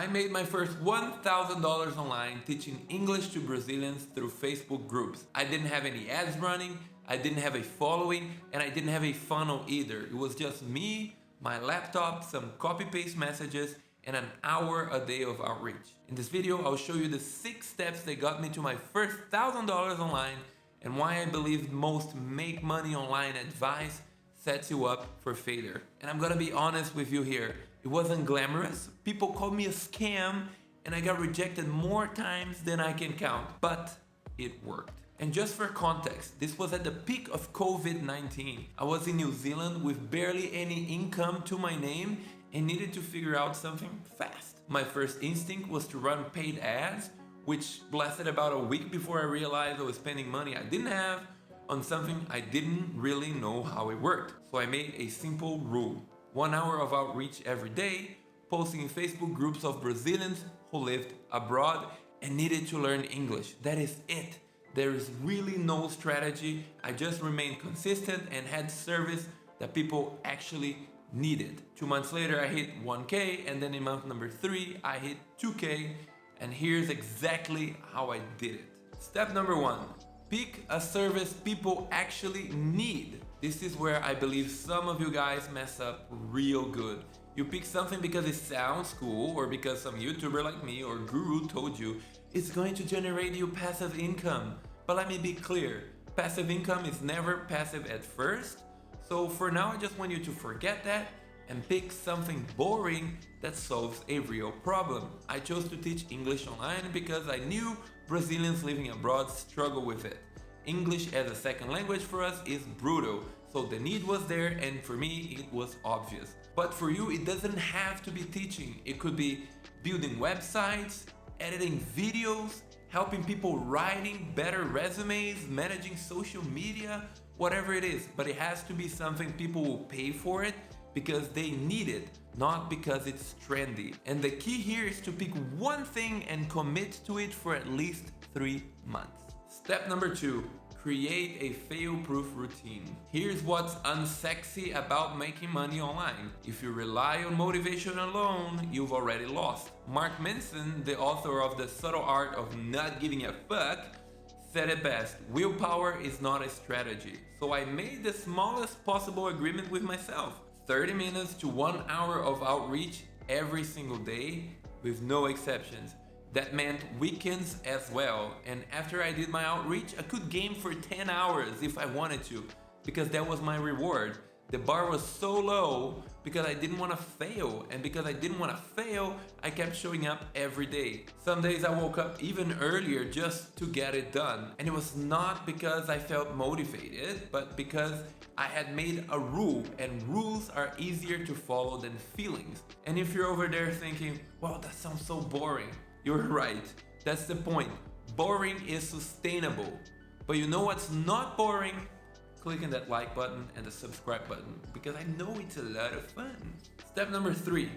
I made my first $1,000 online teaching English to Brazilians through Facebook groups. I didn't have any ads running, I didn't have a following, and I didn't have a funnel either. It was just me, my laptop, some copy-paste messages, and an hour a day of outreach. In this video, I'll show you the 6 steps that got me to my first $1,000 online and why I believe most make money online advice sets you up for failure. And I'm gonna be honest with you here. It wasn't glamorous. People called me a scam and I got rejected more times than I can count, but it worked. And just for context, this was at the peak of COVID-19. I was in New Zealand with barely any income to my name and needed to figure out something fast. My first instinct was to run paid ads, which lasted about a week before I realized I was spending money I didn't have on something I didn't really know how it worked. So I made a simple rule. 1 hour of outreach every day, posting in Facebook groups of Brazilians who lived abroad and needed to learn English. That is it. There is really no strategy. I just remained consistent and had service that people actually needed. 2 months later, I hit 1K, and then in month number 3, I hit 2K, and here's exactly how I did it. Step number 1, pick a service people actually need. This is where I believe some of you guys mess up real good. You pick something because it sounds cool or because some YouTuber like me or guru told you it's going to generate you passive income. But let me be clear, passive income is never passive at first. So for now, I just want you to forget that and pick something boring that solves a real problem. I chose to teach English online because I knew Brazilians living abroad struggle with it. English as a second language for us is brutal, so the need was there, and for me it was obvious. But for you, it doesn't have to be teaching. It could be building websites, editing videos, helping people writing better resumes, managing social media, whatever it is. But it has to be something people will pay for it because they need it, not because it's trendy. And the key here is to pick one thing and commit to it for at least 3 months. Step number 2, create a fail-proof routine. Here's what's unsexy about making money online. If you rely on motivation alone, you've already lost. Manson, the author of The Subtle Art of Not Giving a Fuck, said it best: willpower is not a strategy. So I made the smallest possible agreement with myself. 30 minutes to 1 hour of outreach every single day with no exceptions. That meant weekends as well. And after I did my outreach, I could game for 10 hours if I wanted to, because that was my reward. The bar was so low because I didn't want to fail. And because I didn't want to fail, I kept showing up every day. Some days I woke up even earlier just to get it done. And it was not because I felt motivated, but because I had made a rule, and rules are easier to follow than feelings. And if you're over there thinking, wow, that sounds so boring, you're right. That's the point. Boring is sustainable. But you know what's not boring? Clicking that like button and the subscribe button, because I know it's a lot of fun. Step number 3,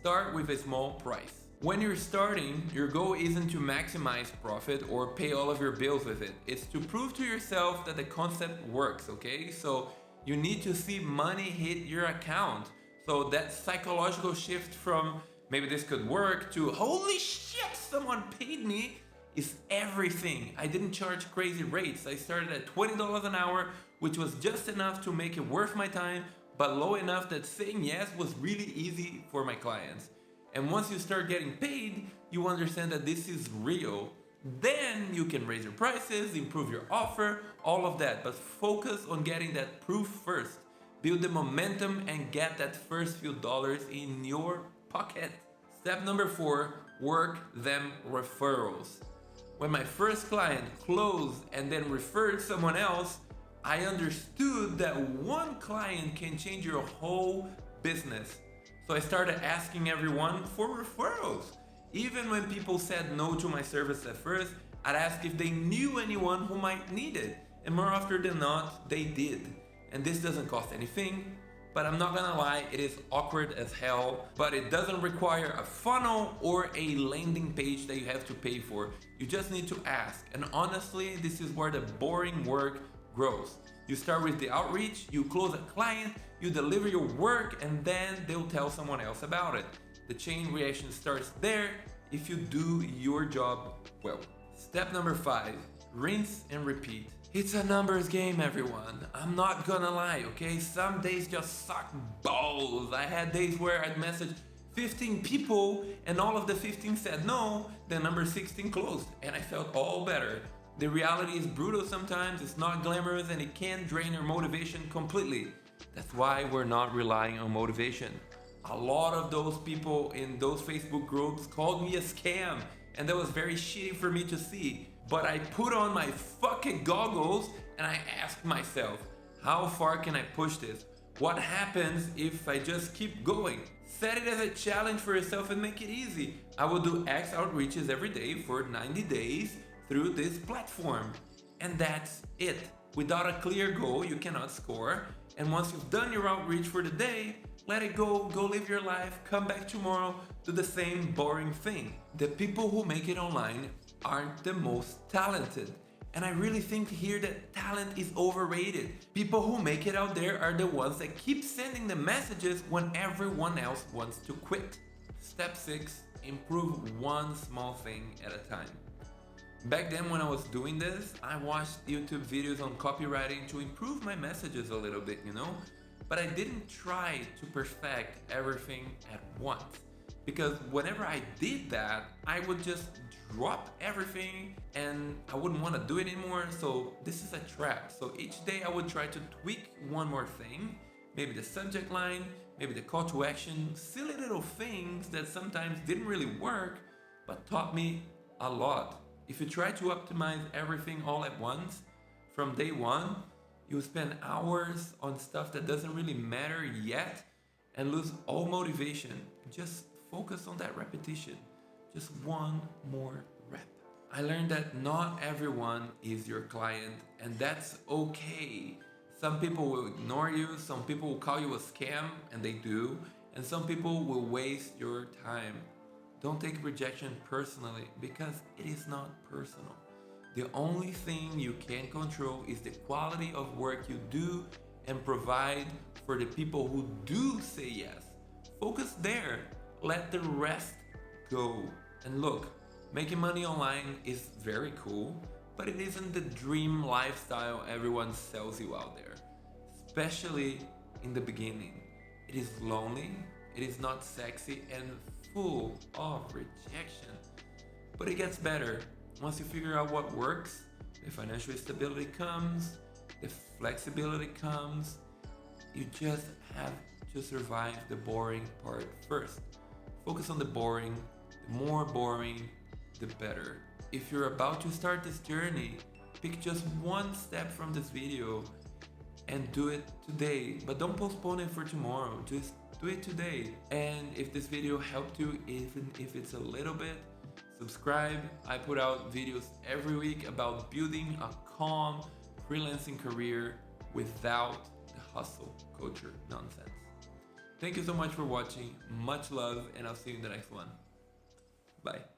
start with a small price. When you're starting, your goal isn't to maximize profit or pay all of your bills with it. It's to prove to yourself that the concept works, okay? So you need to see money hit your account. So that psychological shift from maybe this could work to holy shit, someone paid me is everything. I didn't charge crazy rates. I started at $20 an hour, which was just enough to make it worth my time, but low enough that saying yes was really easy for my clients. And once you start getting paid, you understand that this is real. Then you can raise your prices, improve your offer, all of that. But focus on getting that proof first. Build the momentum and get that first few dollars in your pocket. Step number 4, work them referrals. When my first client closed and then referred someone else, I understood that one client can change your whole business. So I started asking everyone for referrals. Even when people said no to my service at first, I'd ask if they knew anyone who might need it. And more often than not, they did. And this doesn't cost anything, but I'm not gonna lie, it is awkward as hell, but it doesn't require a funnel or a landing page that you have to pay for. You just need to ask. And honestly, this is where the boring work grows. You start with the outreach, you close a client, you deliver your work, and then they'll tell someone else about it. The chain reaction starts there if you do your job well. Step number 5, rinse and repeat. It's a numbers game, everyone. I'm not gonna lie, okay? Some days just suck balls. I had days where I'd message 15 people and all of the 15 said no, then number 16 closed, and I felt all better. The reality is brutal sometimes, it's not glamorous, and it can drain your motivation completely. That's why we're not relying on motivation. A lot of those people in those Facebook groups called me a scam, and that was very shitty for me to see. But I put on my fucking goggles and I asked myself, how far can I push this? What happens if I just keep going? Set it as a challenge for yourself and make it easy. I will do X outreaches every day for 90 days through this platform. And that's it. Without a clear goal, you cannot score. And once you've done your outreach for the day, let it go live your life, come back tomorrow, do the same boring thing. The people who make it online aren't the most talented. And I really think here that talent is overrated. People who make it out there are the ones that keep sending the messages when everyone else wants to quit. Step 6, improve one small thing at a time. Back then when I was doing this, I watched YouTube videos on copywriting to improve my messages a little bit, But I didn't try to perfect everything at once. Because whenever I did that, I would just drop everything and I wouldn't want to do it anymore. So this is a trap. So each day I would try to tweak one more thing, maybe the subject line, maybe the call to action, silly little things that sometimes didn't really work, but taught me a lot. If you try to optimize everything all at once, from day one, you'll spend hours on stuff that doesn't really matter yet and lose all motivation. Just focus on that repetition. Just one more rep. I learned that not everyone is your client, and that's okay. Some people will ignore you, some people will call you a scam, and they do, and some people will waste your time. Don't take rejection personally, because it is not personal. The only thing you can control is the quality of work you do and provide for the people who do say yes. Focus there. Let the rest go. And look, making money online is very cool, but it isn't the dream lifestyle everyone sells you out there. Especially in the beginning. It is lonely, it is not sexy, and full of rejection. But it gets better. Once you figure out what works, the financial stability comes, the flexibility comes. You just have to survive the boring part first. Focus on the boring. The more boring, the better. If you're about to start this journey, pick just one step from this video and do it today. But don't postpone it for tomorrow. Just do it today. And if this video helped you, even if it's a little bit, subscribe. I put out videos every week about building a calm freelancing career without the hustle culture nonsense. Thank you so much for watching. Much love, and I'll see you in the next one. Bye.